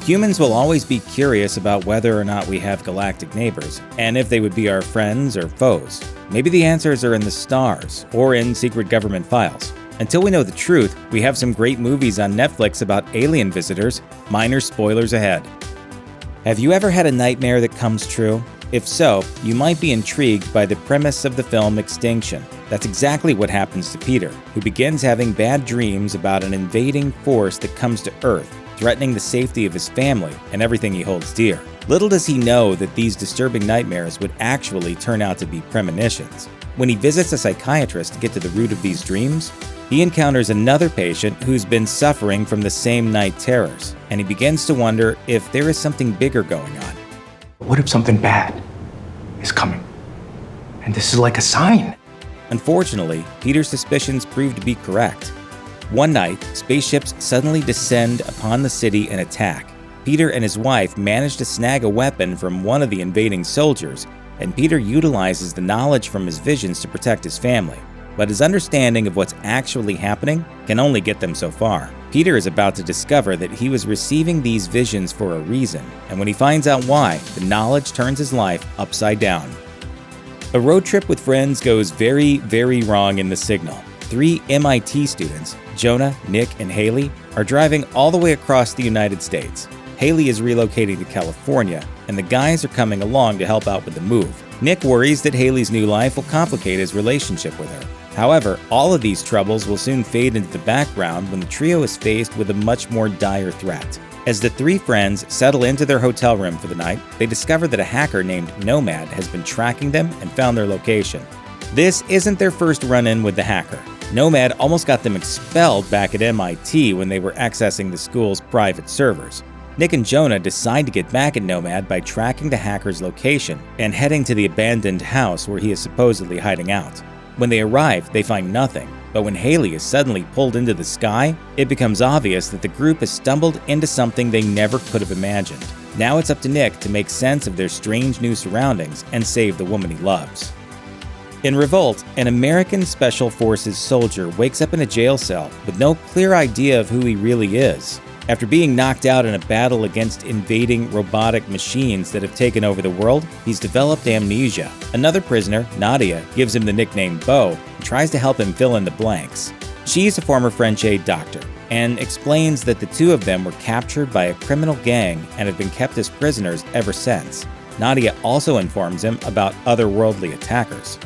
Humans will always be curious about whether or not we have galactic neighbors, and if they would be our friends or foes. Maybe the answers are in the stars, or in secret government files. Until we know the truth, we have some great movies on Netflix about alien visitors. Minor spoilers ahead. Have you ever had a nightmare that comes true? If so, you might be intrigued by the premise of the film Extinction. That's exactly what happens to Peter, who begins having bad dreams about an invading force that comes to Earth, threatening the safety of his family and everything he holds dear. Little does he know that these disturbing nightmares would actually turn out to be premonitions. When he visits a psychiatrist to get to the root of these dreams, he encounters another patient who's been suffering from the same night terrors, and he begins to wonder if there is something bigger going on. What if something bad is coming? And this is like a sign. Unfortunately, Peter's suspicions prove to be correct. One night, spaceships suddenly descend upon the city and attack. Peter and his wife manage to snag a weapon from one of the invading soldiers, and Peter utilizes the knowledge from his visions to protect his family. But his understanding of what's actually happening can only get them so far. Peter is about to discover that he was receiving these visions for a reason, and when he finds out why, the knowledge turns his life upside down. A road trip with friends goes very, very wrong in the signal. 3 MIT students, Jonah, Nick, and Haley, are driving all the way across the United States. Haley is relocating to California, and the guys are coming along to help out with the move. Nick worries that Haley's new life will complicate his relationship with her. However, all of these troubles will soon fade into the background when the trio is faced with a much more dire threat. As the 3 friends settle into their hotel room for the night, they discover that a hacker named Nomad has been tracking them and found their location. This isn't their first run-in with the hacker. Nomad almost got them expelled back at MIT when they were accessing the school's private servers. Nick and Jonah decide to get back at Nomad by tracking the hacker's location and heading to the abandoned house where he is supposedly hiding out. When they arrive, they find nothing, but when Haley is suddenly pulled into the sky, it becomes obvious that the group has stumbled into something they never could have imagined. Now it's up to Nick to make sense of their strange new surroundings and save the woman he loves. In Revolt, an American Special Forces soldier wakes up in a jail cell with no clear idea of who he really is. After being knocked out in a battle against invading robotic machines that have taken over the world, he's developed amnesia. Another prisoner, Nadia, gives him the nickname Bo and tries to help him fill in the blanks. She's a former French aid doctor and explains that the 2 of them were captured by a criminal gang and have been kept as prisoners ever since. Nadia also informs him about otherworldly attackers.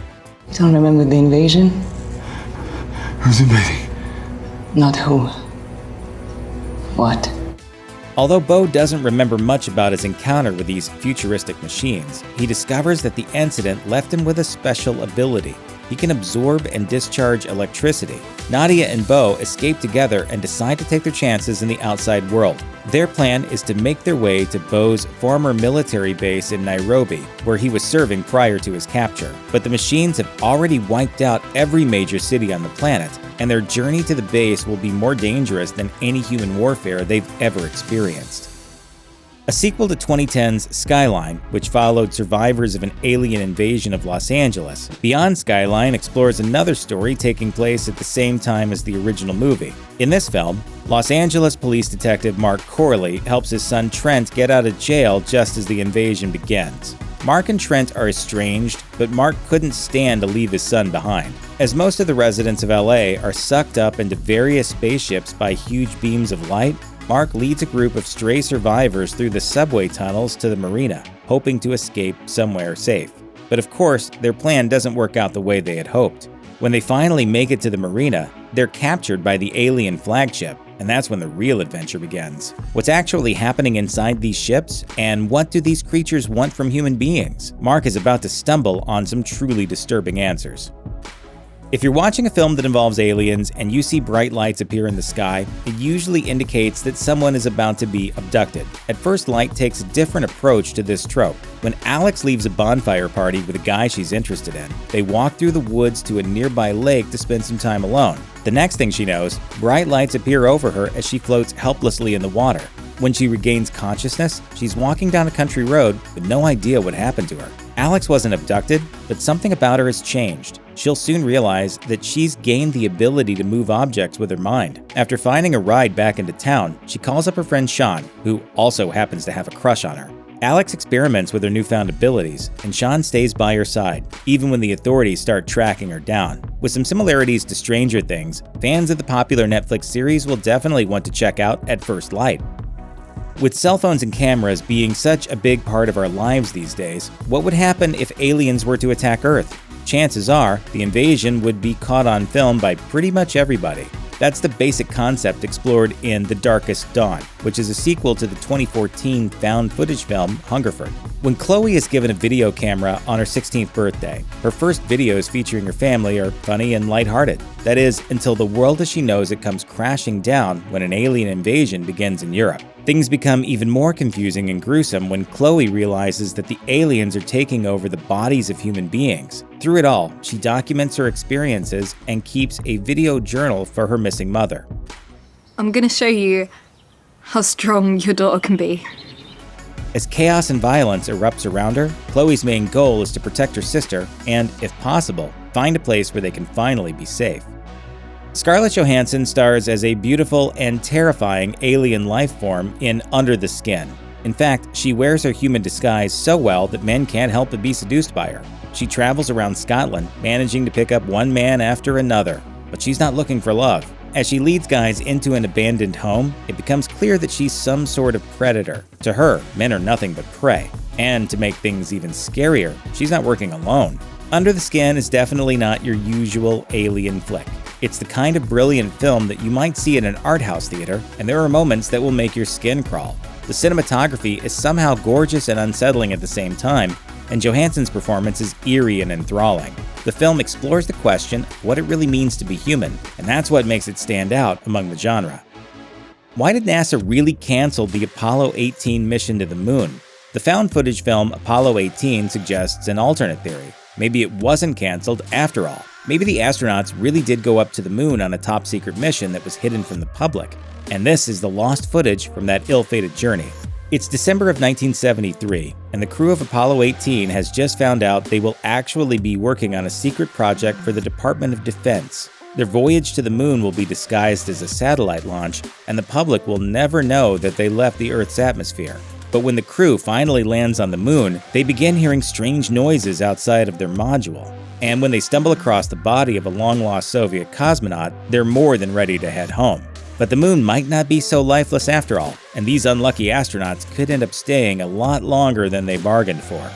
You don't remember the invasion? Who's invading? Not who. What? Although Bo doesn't remember much about his encounter with these futuristic machines, he discovers that the incident left him with a special ability. He can absorb and discharge electricity. Nadia and Bo escape together and decide to take their chances in the outside world. Their plan is to make their way to Bo's former military base in Nairobi, where he was serving prior to his capture. But the machines have already wiped out every major city on the planet, and their journey to the base will be more dangerous than any human warfare they've ever experienced. A sequel to 2010's Skyline, which followed survivors of an alien invasion of Los Angeles, Beyond Skyline explores another story taking place at the same time as the original movie. In this film, Los Angeles police detective Mark Corley helps his son Trent get out of jail just as the invasion begins. Mark and Trent are estranged, but Mark couldn't stand to leave his son behind. As most of the residents of LA are sucked up into various spaceships by huge beams of light, Mark leads a group of stray survivors through the subway tunnels to the marina, hoping to escape somewhere safe. But of course, their plan doesn't work out the way they had hoped. When they finally make it to the marina, they're captured by the alien flagship, and that's when the real adventure begins. What's actually happening inside these ships, and what do these creatures want from human beings? Mark is about to stumble on some truly disturbing answers. If you're watching a film that involves aliens and you see bright lights appear in the sky, it usually indicates that someone is about to be abducted. At first, Light takes a different approach to this trope. When Alex leaves a bonfire party with a guy she's interested in, they walk through the woods to a nearby lake to spend some time alone. The next thing she knows, bright lights appear over her as she floats helplessly in the water. When she regains consciousness, she's walking down a country road with no idea what happened to her. Alex wasn't abducted, but something about her has changed. she'll soon realize that she's gained the ability to move objects with her mind. After finding a ride back into town, she calls up her friend Sean, who also happens to have a crush on her. Alex experiments with her newfound abilities, and Sean stays by her side, even when the authorities start tracking her down. With some similarities to Stranger Things, fans of the popular Netflix series will definitely want to check out At First Light. With cell phones and cameras being such a big part of our lives these days, what would happen if aliens were to attack Earth? Chances are, the invasion would be caught on film by pretty much everybody. That's the basic concept explored in The Darkest Dawn, which is a sequel to the 2014 found footage film Hungerford. When Chloe is given a video camera on her 16th birthday, her first videos featuring her family are funny and lighthearted. That is, until the world as she knows it comes crashing down when an alien invasion begins in Europe. Things become even more confusing and gruesome when Chloe realizes that the aliens are taking over the bodies of human beings. Through it all, she documents her experiences and keeps a video journal for her missing mother. I'm gonna show you how strong your daughter can be. As chaos and violence erupts around her, Chloe's main goal is to protect her sister and, if possible, find a place where they can finally be safe. Scarlett Johansson stars as a beautiful and terrifying alien life form in Under the Skin. In fact, she wears her human disguise so well that men can't help but be seduced by her. She travels around Scotland, managing to pick up one man after another. But she's not looking for love. As she leads guys into an abandoned home, it becomes clear that she's some sort of predator. To her, men are nothing but prey. And to make things even scarier, she's not working alone. Under the Skin is definitely not your usual alien flick. It's the kind of brilliant film that you might see in an art house theater, and there are moments that will make your skin crawl. The cinematography is somehow gorgeous and unsettling at the same time, and Johansson's performance is eerie and enthralling. The film explores the question of what it really means to be human, and that's what makes it stand out among the genre. Why did NASA really cancel the Apollo 18 mission to the moon? The found footage film Apollo 18 suggests an alternate theory. Maybe it wasn't canceled after all. Maybe the astronauts really did go up to the moon on a top-secret mission that was hidden from the public, and this is the lost footage from that ill-fated journey. It's December of 1973, and the crew of Apollo 18 has just found out they will actually be working on a secret project for the Department of Defense. Their voyage to the moon will be disguised as a satellite launch, and the public will never know that they left the Earth's atmosphere. But when the crew finally lands on the moon, they begin hearing strange noises outside of their module. And when they stumble across the body of a long-lost Soviet cosmonaut, they're more than ready to head home. But the moon might not be so lifeless after all, and these unlucky astronauts could end up staying a lot longer than they bargained for.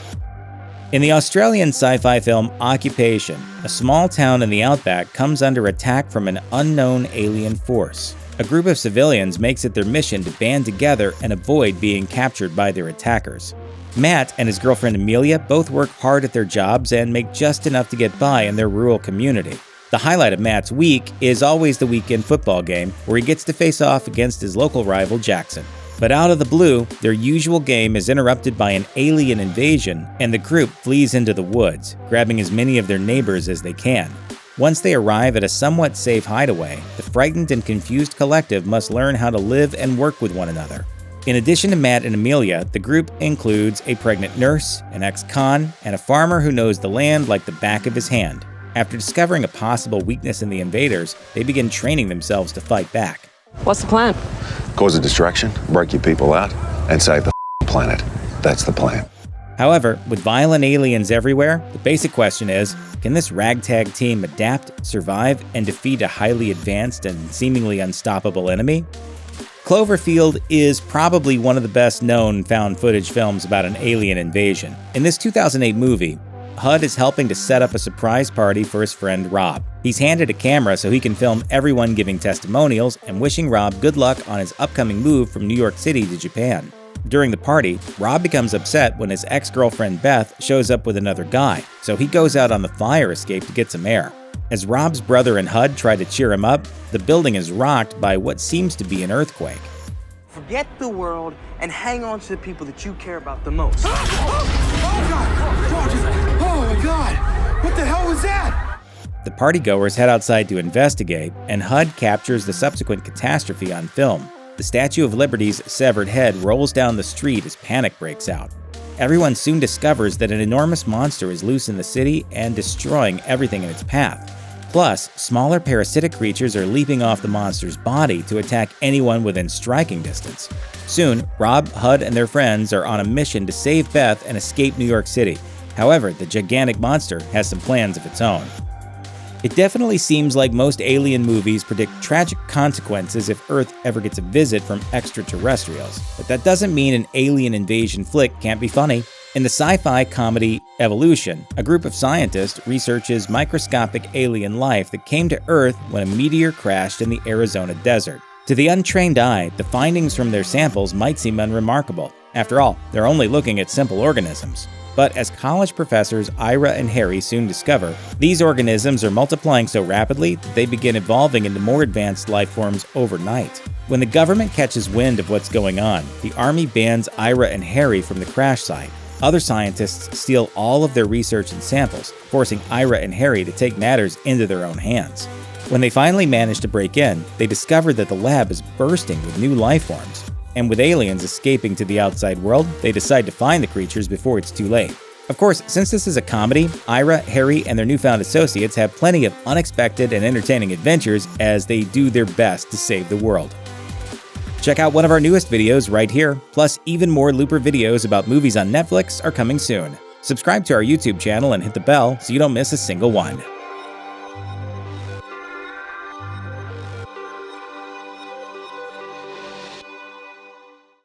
In the Australian sci-fi film Occupation, a small town in the outback comes under attack from an unknown alien force. A group of civilians makes it their mission to band together and avoid being captured by their attackers. Matt and his girlfriend Amelia both work hard at their jobs and make just enough to get by in their rural community. The highlight of Matt's week is always the weekend football game, where he gets to face off against his local rival Jackson. But out of the blue, their usual game is interrupted by an alien invasion, and the group flees into the woods, grabbing as many of their neighbors as they can. Once they arrive at a somewhat safe hideaway, the frightened and confused collective must learn how to live and work with one another. In addition to Matt and Amelia, the group includes a pregnant nurse, an ex-con, and a farmer who knows the land like the back of his hand. After discovering a possible weakness in the invaders, they begin training themselves to fight back. What's the plan? Cause a distraction, break your people out, and save the planet. That's the plan. However, with violent aliens everywhere, the basic question is, can this ragtag team adapt, survive, and defeat a highly advanced and seemingly unstoppable enemy? Cloverfield is probably one of the best-known found footage films about an alien invasion. In this 2008 movie, HUD is helping to set up a surprise party for his friend Rob. He's handed a camera so he can film everyone giving testimonials and wishing Rob good luck on his upcoming move from New York City to Japan. During the party, Rob becomes upset when his ex-girlfriend Beth shows up with another guy, so he goes out on the fire escape to get some air. As Rob's brother and HUD try to cheer him up, the building is rocked by what seems to be an earthquake. Forget the world and hang on to the people that you care about the most. Oh my God! What the hell was that? The partygoers head outside to investigate, and HUD captures the subsequent catastrophe on film. The Statue of Liberty's severed head rolls down the street as panic breaks out. Everyone soon discovers that an enormous monster is loose in the city and destroying everything in its path. Plus, smaller parasitic creatures are leaping off the monster's body to attack anyone within striking distance. Soon, Rob, Hud, and their friends are on a mission to save Beth and escape New York City. However, the gigantic monster has some plans of its own. It definitely seems like most alien movies predict tragic consequences if Earth ever gets a visit from extraterrestrials, but that doesn't mean an alien invasion flick can't be funny. In the sci-fi comedy Evolution, a group of scientists researches microscopic alien life that came to Earth when a meteor crashed in the Arizona desert. To the untrained eye, the findings from their samples might seem unremarkable. After all, they're only looking at simple organisms. But as college professors Ira and Harry soon discover, these organisms are multiplying so rapidly that they begin evolving into more advanced life forms overnight. When the government catches wind of what's going on, the army bans Ira and Harry from the crash site. Other scientists steal all of their research and samples, forcing Ira and Harry to take matters into their own hands. When they finally manage to break in, they discover that the lab is bursting with new life forms. And with aliens escaping to the outside world, they decide to find the creatures before it's too late. Of course, since this is a comedy, Ira, Harry, and their newfound associates have plenty of unexpected and entertaining adventures as they do their best to save the world. Check out one of our newest videos right here, plus even more Looper videos about movies on Netflix are coming soon. Subscribe to our YouTube channel and hit the bell so you don't miss a single one.